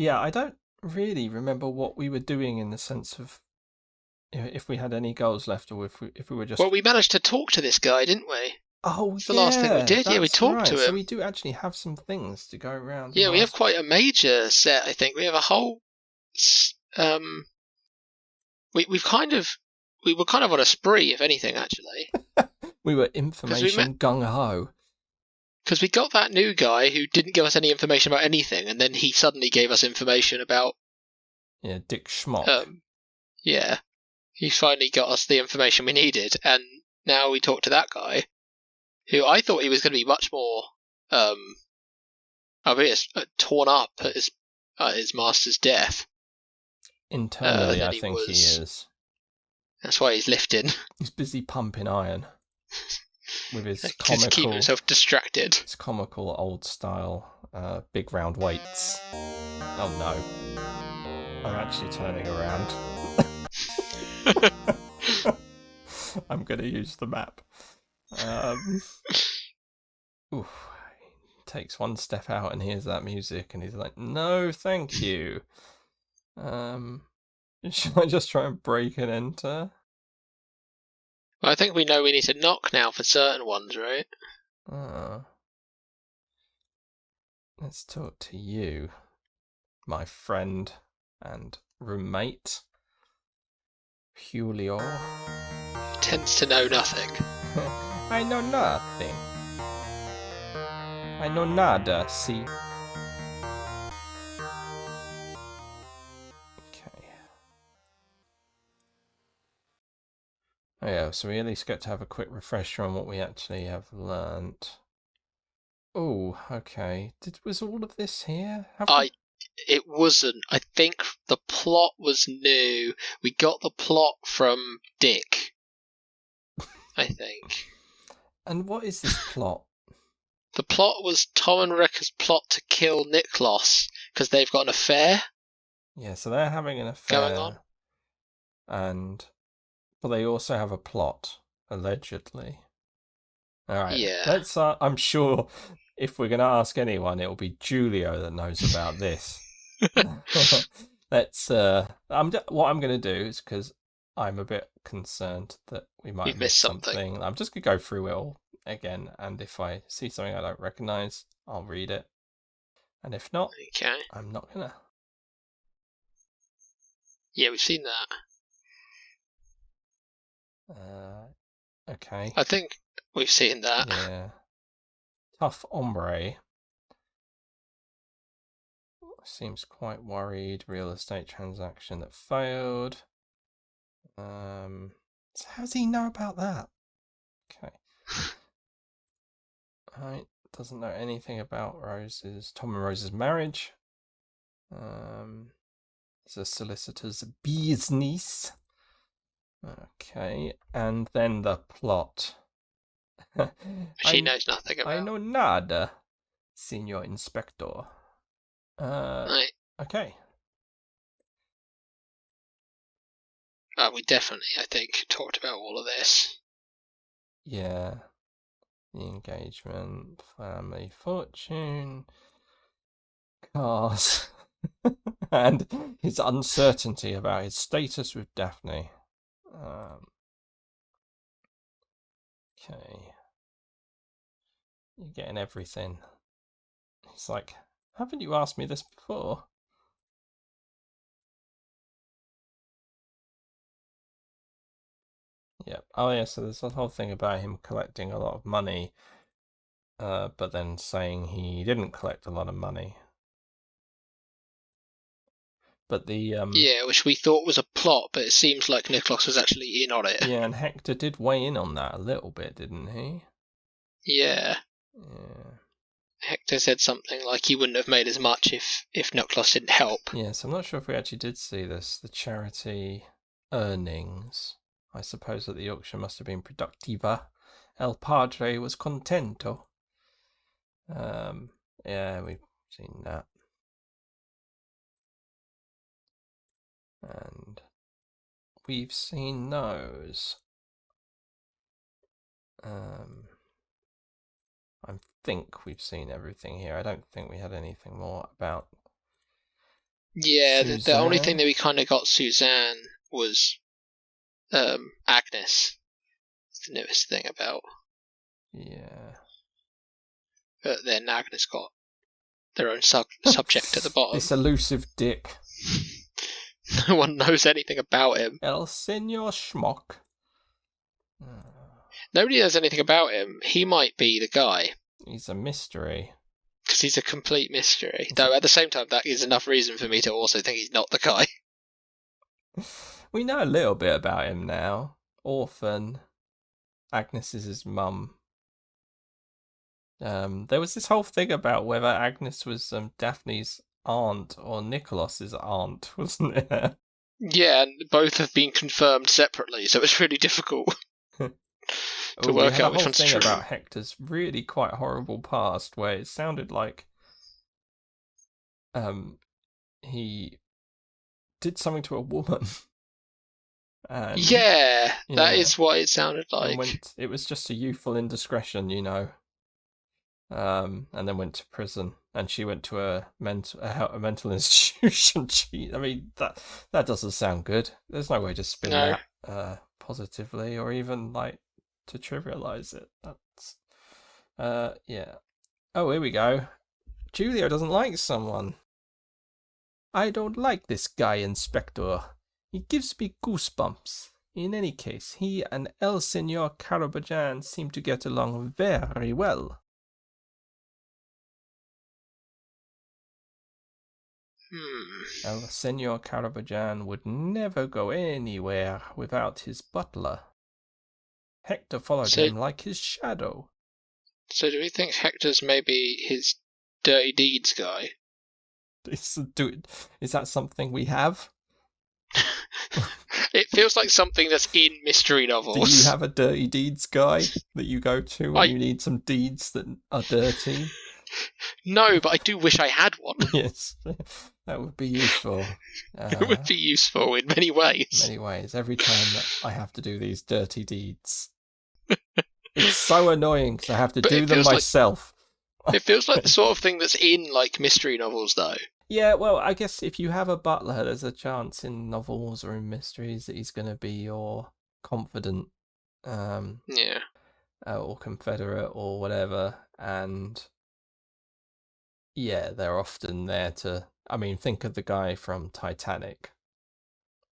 Yeah, I don't really remember what we were doing in the sense of if we had any goals left, or if we were Well, just. we managed to talk to this guy, didn't we? Oh It's the last thing we yeah, did. Yeah, we that's talked right. to So him. we do actually have some things to go around and Yeah, we have ask. quite a major set. I think we have a whole. Um, we were kind of on a spree, if anything, actually, We were because we met information gung ho. because we got that new guy who didn't give us any information about anything, and then he suddenly gave us information about. Yeah, Dick Schmock. Yeah, he finally got us the information we needed, and now we talk to that guy, who I thought he was going to be much more, albeit torn up at his master's death. Internally, Than I he think he was. is. That's why he's lifting. He's busy pumping iron with his To keep comical, himself distracted. old style big round weights. Oh no, I'm actually turning around. I'm going to use the map. Ooh, he takes one step out and hears that music, and he's like, "No, thank you." Should I just try and break and enter? Well, I think we know we need to knock now for certain ones, right? Let's talk to you, my friend and roommate, Julio. Tends to know nothing. I know nothing. I know nada, see. Okay. Oh yeah, so we at least get to have a quick refresher on what we actually have learnt. Oh, okay. Was all of this here? It wasn't. I think the plot was new. We got the plot from Dick. I think. And what is this plot? The plot was Tom and Rebecca's plot to kill Niklas because they've got an affair. Yeah, so they're having an affair going on. but they also have a plot, allegedly. Alright, Yeah. let's I'm sure if we're gonna ask anyone, it'll be Julio that knows about this. Let's what I'm gonna do is, because I'm a bit concerned that we might We've miss missed something. I'm just gonna go through it all again, and if I see something I don't recognise, I'll read it. And if not, Okay. I'm not gonna. Yeah, we've seen that. Okay. I think we've seen that. Yeah. Tough hombre. Seems quite worried. Real estate transaction that failed. So how does he know about that? Okay. Right. Doesn't know anything about Tom and Rose's marriage. It's a solicitor's business. Okay. And then the plot. She knows nothing about. I know nada, Senor Inspector. Right. Okay. We definitely, I think, talked about all of this. Yeah. The engagement, family fortune, cars, and his uncertainty about his status with Daphne. Okay. You're getting everything. He's like, haven't you asked me this before? Yep. Oh yeah, so there's a whole thing about him collecting a lot of money, but then saying he didn't collect a lot of money. But the Yeah, which we thought was a plot, but it seems like Niklas was actually in on it. Yeah, and Hector did weigh in on that a little bit, didn't he? Yeah. Yeah. Hector said something like he wouldn't have made as much if Niklas didn't help. Yes, I'm not sure if we actually did see this. The charity earnings. I suppose that the auction must have been productiva. El Padre was contento. Yeah, we've seen that. And we've seen those. I think we've seen everything here. I don't think we had anything more about Yeah, the only thing Suzanne? that we kind of got Suzanne was Agnes. It's the newest thing about. Yeah. But then Agnes got their own subject at the bottom. This elusive dick. No one knows anything about him. El Senor Schmock. Nobody knows anything about him. He might be the guy. He's a mystery. Because he's a complete mystery. Though at the same time, that is enough reason for me to also think he's not the guy. We know a little bit about him now. Orphan. Agnes is his mum. There was this whole thing about whether Agnes was Daphne's aunt or Nicholas's aunt, wasn't there? Yeah, and both have been confirmed separately, so it's really difficult to work out which one's true. We had a whole thing about Hector's really quite horrible past, where it sounded like he did something to a woman. And, yeah, that is what it sounded like. It was just a youthful indiscretion, you know. And then went to prison, and she went to a mental institution. That doesn't sound good. There's no way to spin that positively, or even like to trivialize it. That's yeah. Oh, here we go. Julio doesn't like someone. I don't like this guy, Inspector. He gives me goosebumps. In any case, he and El Senor Karaboudjan seem to get along very well. El Senor Karaboudjan would never go anywhere without his butler. Hector followed him like his shadow. So do we think Hector's maybe his dirty deeds guy? Is that something we have? It feels like something that's in mystery novels. Do you have a dirty deeds guy that you go to when you need some deeds that are dirty? No, but I do wish I had one. Yes, that would be useful. It would be useful in many ways. Every time that I have to do these dirty deeds. It's so annoying because I have to do them myself. It feels like the sort of thing that's in like mystery novels, though. Yeah, well, I guess if you have a butler, there's a chance in novels or in mysteries that he's going to be your confidant, or confederate or whatever, and yeah, they're often there to. I mean, think of the guy from Titanic.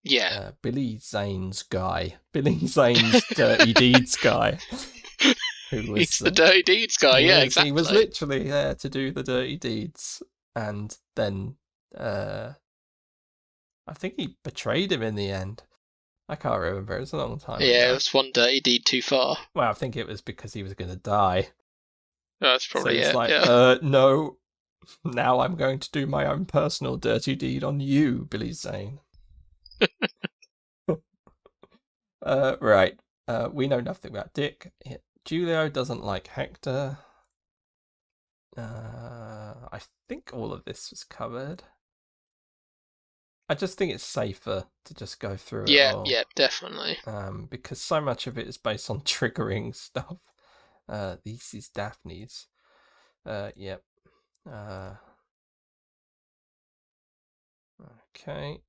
Yeah, Billy Zane's guy, Billy Zane's dirty deeds guy. He's the dirty deeds guy. Yeah, exactly. He was literally there to do the dirty deeds. And then I think he betrayed him in the end. I can't remember. It was a long time ago. It was one dirty deed too far. Well, I think it was because he was going to die. That's probably it. Like, no, now I'm going to do my own personal dirty deed on you, Billy Zane. Right. We know nothing about Dick. Julio doesn't like Hector. I think all of this was covered. I just think it's safer to just go through it all. Yeah, definitely. Because so much of it is based on triggering stuff. This is Daphne's. Yep. Okay.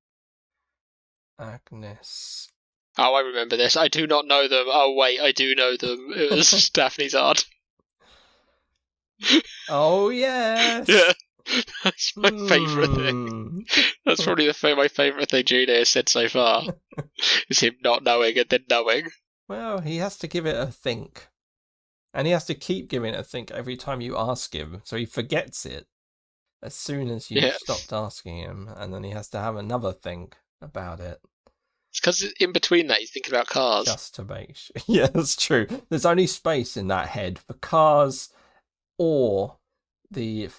Agnes. Oh, I remember this. I do not know them. Oh, wait, I do know them. It was Daphne's aunt. Oh, yes. Yeah. That's my favourite thing. That's probably my favourite thing Julia has said so far. Is him not knowing and then knowing. Well, he has to give it a think. And he has to keep giving it a think every time you ask him. So he forgets it as soon as you stopped asking him. And then he has to have another think about it. It's because in between that he's thinking about cars. Just to make sure. Yeah, that's true. There's only space in that head for cars or the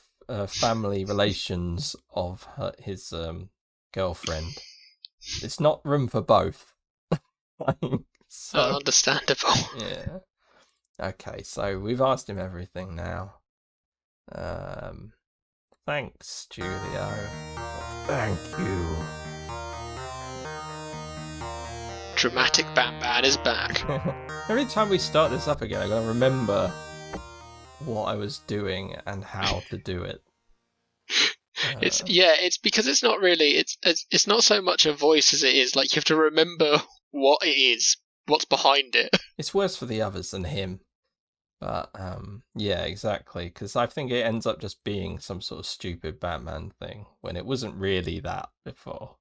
family relations of his girlfriend. It's not room for both. So, understandable. Yeah. Okay, so we've asked him everything now. Thanks, Julio. Thank you. Dramatic Batman is back. Every time we start this up again, I'm going to remember what I was doing and how to do it. It's because it's not really it's not so much a voice as it is like you have to remember what it is, what's behind it. It's worse for the others than him. But yeah, exactly. Because I think it ends up just being some sort of stupid Batman thing when it wasn't really that before.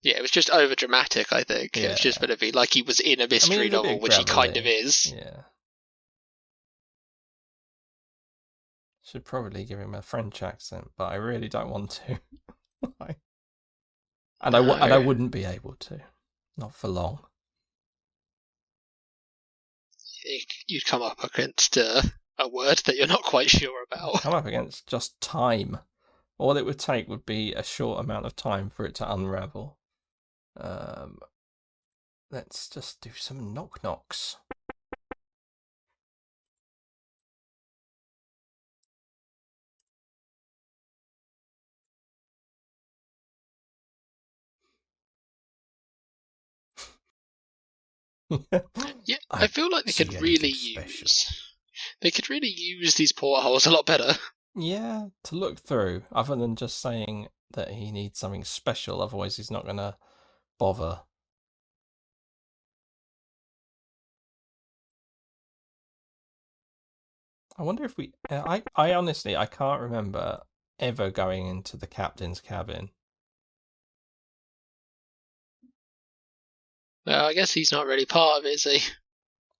Yeah, it was just over dramatic. I think it was just Yeah. going to be like he was in a mystery it's a novel, bit which he kind of gravelly. is. Yeah. Should probably give him a French accent, but I really don't want to. and I No. wouldn't be able to, not for long. You'd come up against a word that you're not quite sure about. Come up against just time. All it would take would be a short amount of time for it to unravel. Let's just do some knock knocks. Yeah, I feel like they could really use these portholes a lot better. Yeah, to look through, other than just saying that he needs something special, otherwise he's not going to bother. I wonder if we... I honestly, I can't remember ever going into the captain's cabin. Well, I guess he's not really part of it, is he?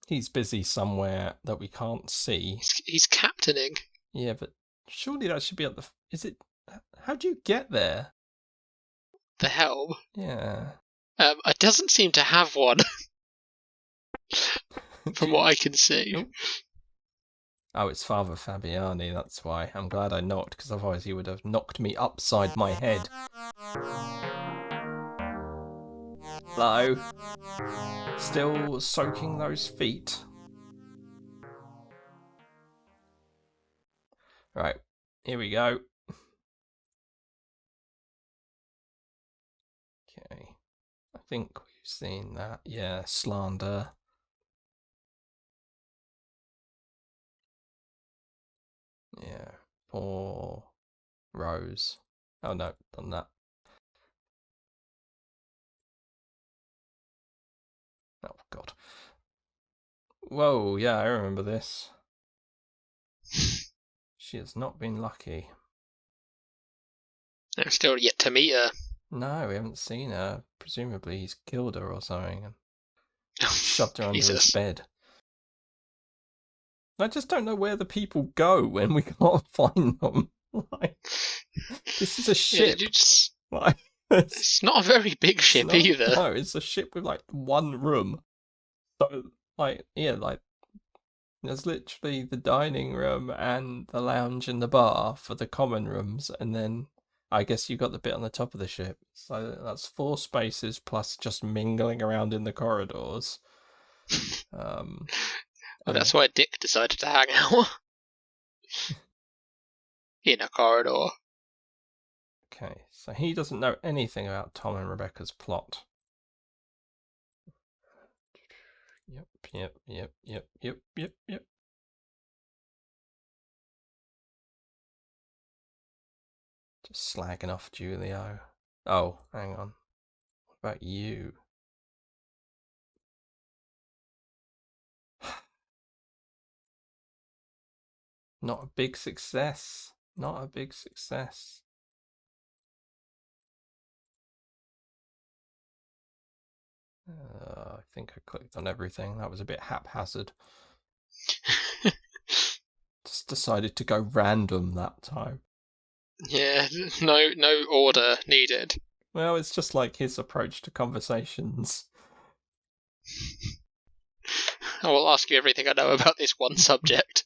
He's busy somewhere that we can't see. He's captaining. Yeah, but surely that should be at the... Is it... How do you get there? The helm. Yeah. It doesn't seem to have one. From what I can see. Nope. Oh, it's Father Fabiani, that's why. I'm glad I knocked, because otherwise he would have knocked me upside my head. Hello? Still soaking those feet? Right, here we go. Okay, I think we've seen that. Yeah, slander. Yeah, 4 rows. Oh no, done that. Oh god. Whoa, yeah, I remember this. She has not been lucky. I'm still yet to meet her. No, we haven't seen her. Presumably he's killed her or something and shoved her under his bed. I just don't know where the people go when we can't find them. Like, this is a ship. Yeah, it's not a very big ship either. No, it's a ship with like one room. So, like, yeah, like, there's literally the dining room and the lounge and the bar for the common rooms, and then I guess you got the bit on the top of the ship. So that's 4 spaces plus just mingling around in the corridors. Well, that's why Dick decided to hang out in a corridor. Okay, so he doesn't know anything about Tom and Rebecca's plot. Yep. Just slagging off Julio. Oh, hang on. What about you? Not a big success. Not a big success. I think I clicked on everything. That was a bit haphazard. Just decided to go random that time. Yeah, no order needed. Well, it's just like his approach to conversations. I will ask you everything I know about this one subject.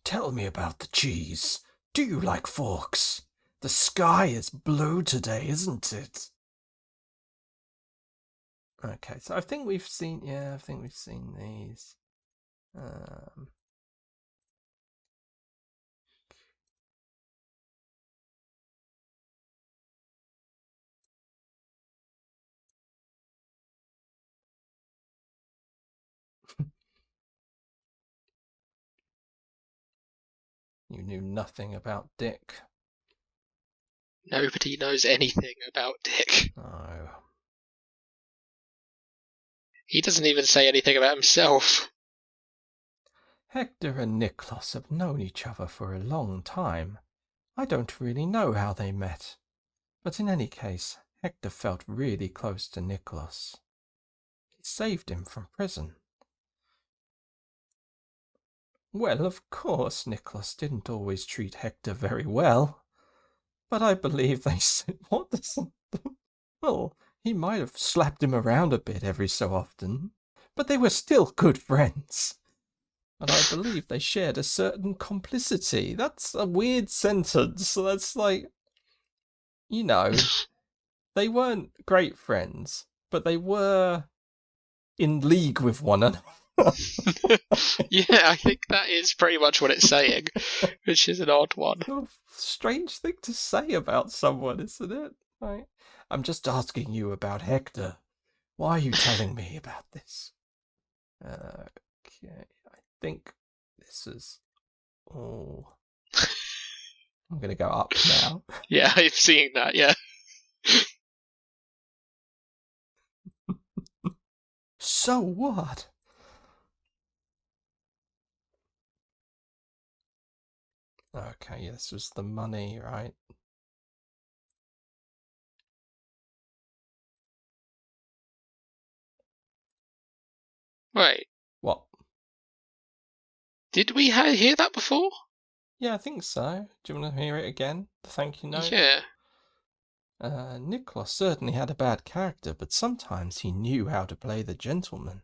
Tell me about the cheese. Do you like forks? The sky is blue today, isn't it? Okay, so I think we've seen... Yeah, I think we've seen these. knew nothing about Dick. Nobody knows anything about Dick. No. He doesn't even say anything about himself. Hector and Niklas have known each other for a long time. I don't really know how they met. But in any case, Hector felt really close to Niklas. He saved him from prison. Well, of course, Niklas didn't always treat Hector very well. But I believe they said, what does... Well, he might have slapped him around a bit every so often, but they were still good friends. And I believe they shared a certain complicity. That's a weird sentence. That's like, you know, they weren't great friends, but they were in league with one another. Yeah, I think that is pretty much what it's saying, which is an odd one. A strange thing to say about someone, isn't it? Like, I'm just asking you about Hector. Why are you telling me about this? Okay, I think this is all. I'm going to go up now. Yeah, I'm seeing that, yeah. So what? Okay, this was the money, right? Wait, What? did we hear that before? Yeah, I think so. Do you want to hear it again? The thank you note? Yeah. Niklas certainly had a bad character, but sometimes he knew how to play the gentleman.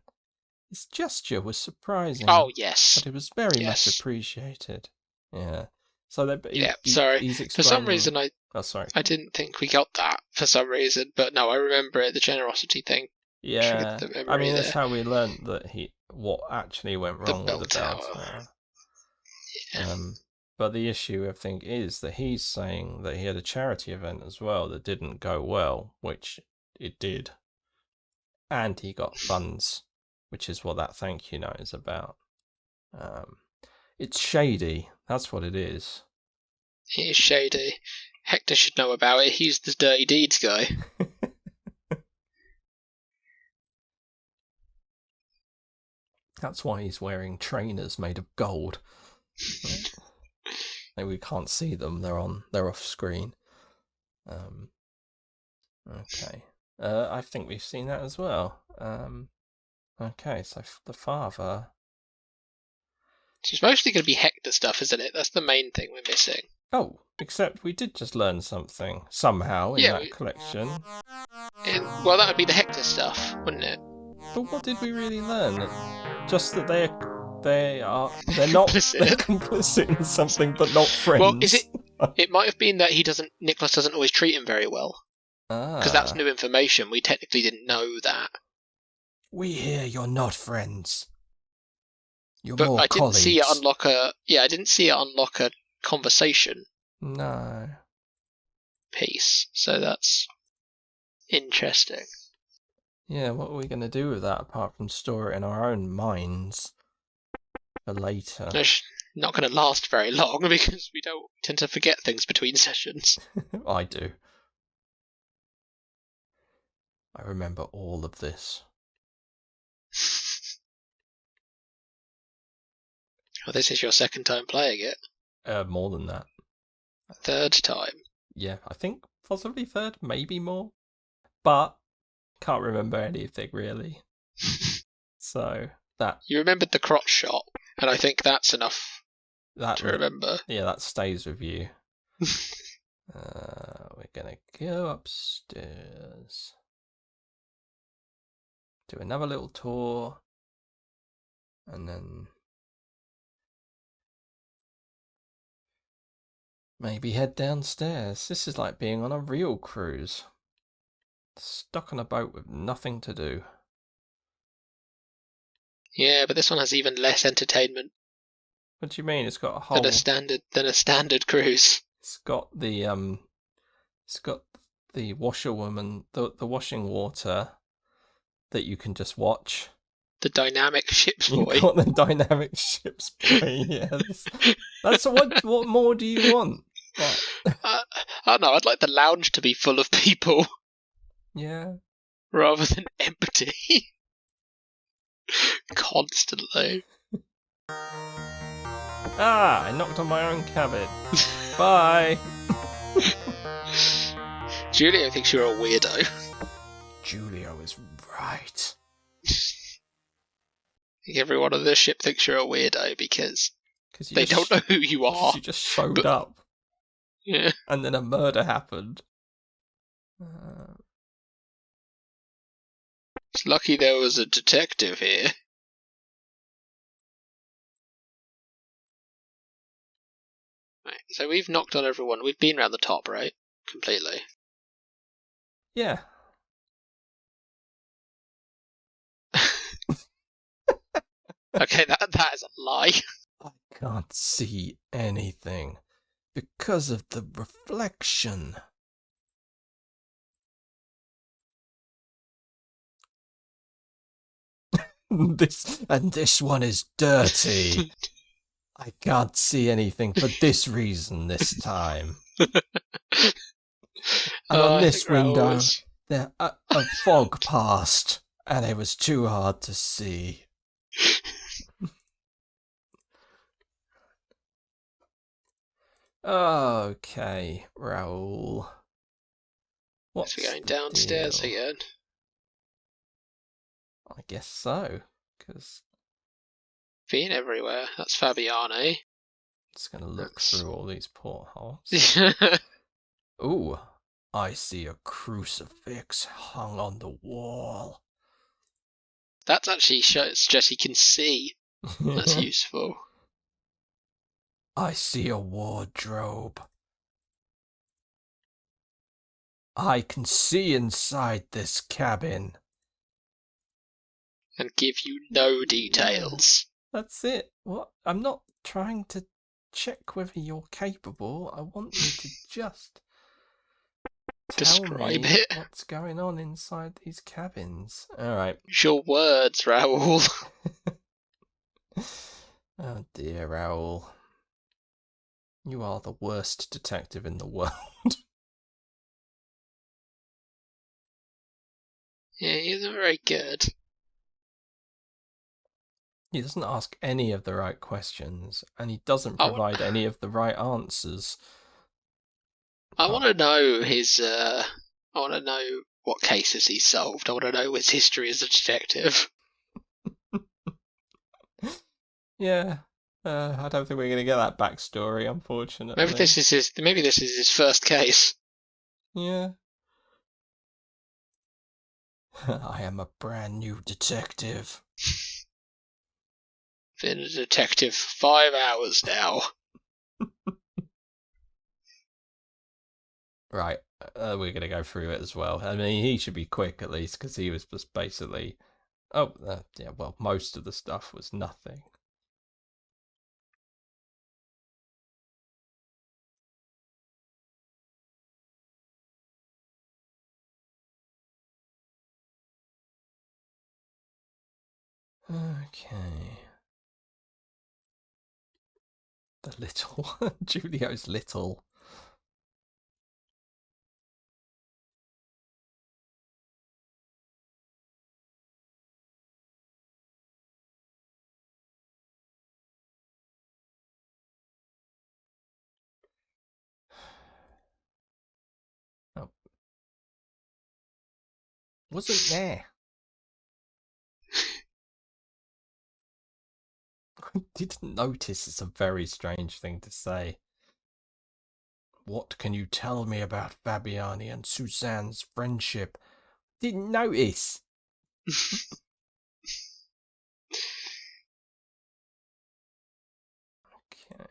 His gesture was surprising. Oh, yes. But it was very much Yes. appreciated. Yeah. So that sorry. he's For some explaining... reason, Oh, sorry. I didn't think we got that for some reason, but no, I remember it. The generosity thing. Yeah. The I mean, there. that's how we learnt that what actually went wrong with the bell tower. Yeah. But the issue, I think, is that he's saying that he had a charity event as well that didn't go well, which it did. And he got funds, which is what that thank you note is about. It's shady. That's what it is. He is shady. Hector should know about it. He's the dirty deeds guy. That's why he's wearing trainers made of gold. Right? Like, we can't see them. They're off screen. Okay. I think we've seen that as well. Okay, so the father... It's mostly going to be Hector stuff, isn't it? That's the main thing we're missing. Oh, except we did just learn something somehow in that collection. Well, that would be the Hector stuff, wouldn't it? But what did we really learn? Just that they're not they're complicit in something, but not friends. Well, is it? It might have been that Niklas doesn't always treat him very well. Because that's new information. We technically didn't know that. We hear you're not friends. You're but more I colleagues. Didn't see it unlock a. Yeah, I didn't see it unlock a conversation. No. Piece. So that's interesting. Yeah, what are we going to do with that apart from store it in our own minds for later? It's not going to last very long because we don't tend to forget things between sessions. I do. I remember all of this. Well, this is your second time playing it. More than that. Third time. Yeah, I think possibly third, maybe more. But can't remember anything really. So that you remembered the crotch shot, and I think that's enough to remember. Yeah, that stays with you. We're gonna go upstairs, do another little tour, and then maybe head downstairs. This is like being on a real cruise. Stuck on a boat with nothing to do. Yeah, but this one has even less entertainment. What do you mean? It's got a whole... than a standard cruise. It's got the washerwoman, the washing water that you can just watch. The dynamic ship's You boy. got the dynamic ship's boy, yes. That's what more do you want? What? I don't know, I'd like the lounge to be full of people Yeah. rather than empty. Constantly. I knocked on my own cabin. Bye. Julio thinks you're a weirdo. Julio is right. I think everyone on the ship thinks you're a weirdo because they don't know who you are. You just showed up. Yeah. And then a murder happened. It's lucky there was a detective here. Right, so we've knocked on everyone. We've been around the top, right? Completely. Yeah. Okay, that is a lie. I can't see anything because of the reflection. This one is dirty. I can't see anything for this reason this time. And on this window, there a fog passed, and it was too hard to see. Okay, Raoul. What's we're going downstairs deal? again. I guess so, because Been everywhere. That's Fabiani. it's going to look through all these portholes. Ooh, I see a crucifix hung on the wall. That actually suggests he can see. That's useful. I see a wardrobe. I can see inside this cabin. And give you no details. Yeah, that's it. What? I'm not trying to check whether you're capable. I want you to just describe me it. What's going on inside these cabins. Alright. Use your words, Raoul. Oh dear, Raoul. You are the worst detective in the world. Yeah, he's not very good. He doesn't ask any of the right questions, and he doesn't provide any of the right answers. I want to know his. I want to know what cases he solved. I want to know his history as a detective. Yeah, I don't think we're going to get that backstory, unfortunately. Maybe this is his first case. Yeah. I am a brand new detective. Been a detective for 5 hours now. Right, we're going to go through it as well. I mean, he should be quick at least, because he was just basically... Oh, yeah, well, most of the stuff was nothing. Okay. The little... Julio's little... Oh. Wasn't there. Didn't notice. It's a very strange thing to say. What can you tell me about Fabiani and Suzanne's friendship? Didn't notice. Okay.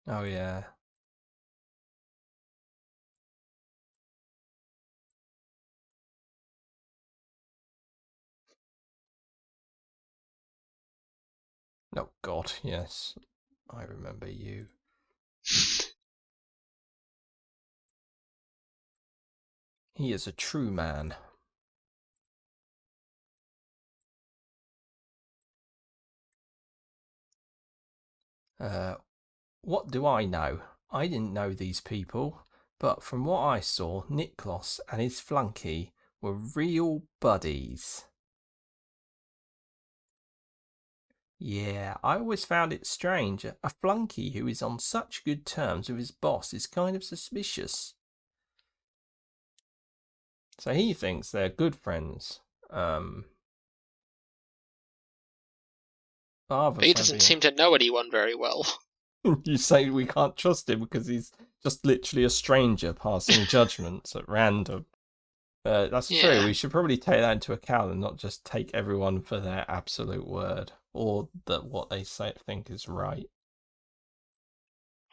Oh yeah. Oh God, yes. I remember you. He is a true man. What do I know? I didn't know these people, but from what I saw, Niklas and his flunky were real buddies. Yeah, I always found it strange. A flunky who is on such good terms with his boss is kind of suspicious. So he thinks they're good friends. He doesn't seem to know anyone very well. You say we can't trust him because he's just literally a stranger passing judgments at random. That's true. We should probably take that into account and not just take everyone for their absolute word or that what they think is right.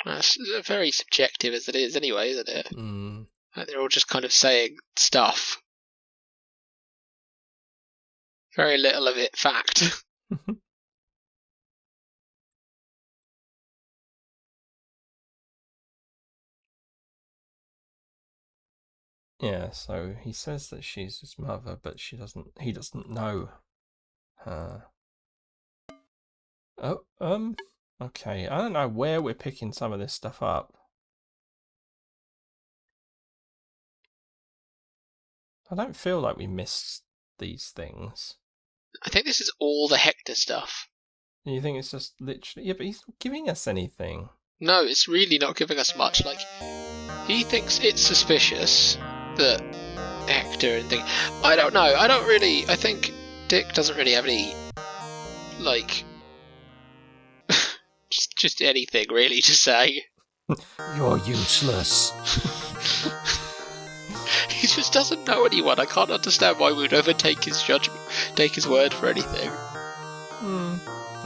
That's very subjective as it is anyway, isn't it? Mm. Like they're all just kind of saying stuff. Very little of it fact. Yeah, so he says that she's his mother, but he doesn't know her. Oh, okay. I don't know where we're picking some of this stuff up. I don't feel like we missed these things. I think this is all the Hector stuff. You think it's just literally... Yeah, but he's not giving us anything. No, it's really not giving us much. Like, he thinks it's suspicious that Hector and things... I don't know. I think Dick doesn't really have any, like... just anything, really, to say. You're useless. He just doesn't know anyone. I can't understand why we would ever take his judgment, take his word for anything.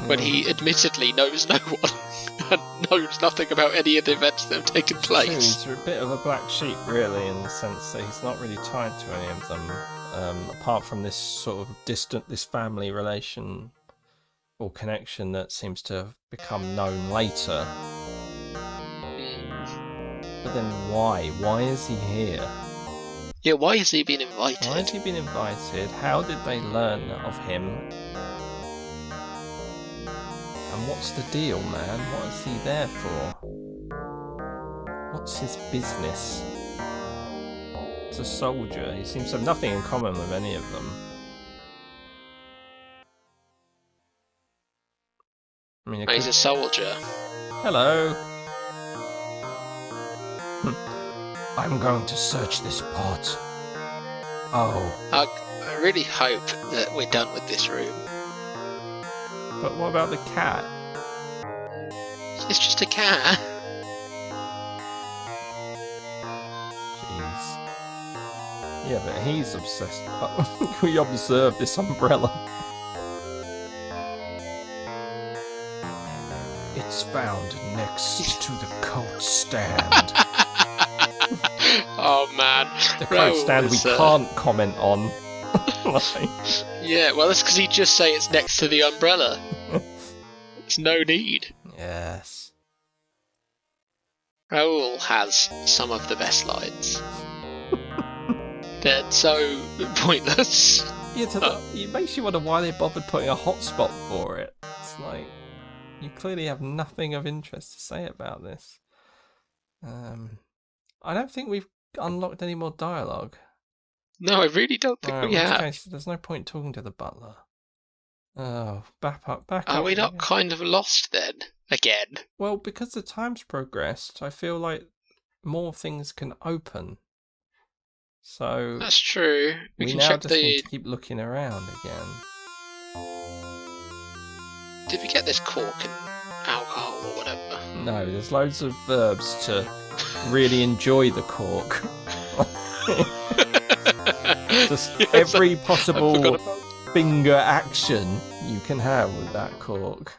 When he admittedly knows no one and knows nothing about any of the events that have taken place. He's a bit of a black sheep, really, in the sense that he's not really tied to any of them, apart from this sort of this family relation or connection that seems to have become known later. But then why? Why is he here? Yeah, why has he been invited? Why has he been invited? How did they learn of him? And what's the deal, man? What is he there for? What's his business? He's a soldier. He seems to have nothing in common with any of them. I mean, he's a soldier. Hello. I'm going to search this pot. Oh. I really hope that we're done with this room. But what about the cat? It's just a cat. Jeez. Yeah, but he's obsessed. We observe this umbrella. It's found next to the coat stand. Oh man. The coat stand we can't comment on. Like... Yeah, well that's because he'd just say it's next to the umbrella. There's no need. Yes. Raoul has some of the best lines. They're so pointless. Yeah, it makes you wonder why they bothered putting a hotspot for it. It's like, you clearly have nothing of interest to say about this. I don't think we've unlocked any more dialogue. No, I really don't think we have. Case, there's no point talking to the butler. Oh, back up. Are we not kind of lost then? Again? Well, because the time's progressed, I feel like more things can open. So... That's true. We can now check just need to keep looking around again. Did we get this cork and alcohol or whatever? No, there's loads of verbs to really enjoy the cork. Just every possible finger action you can have with that cork.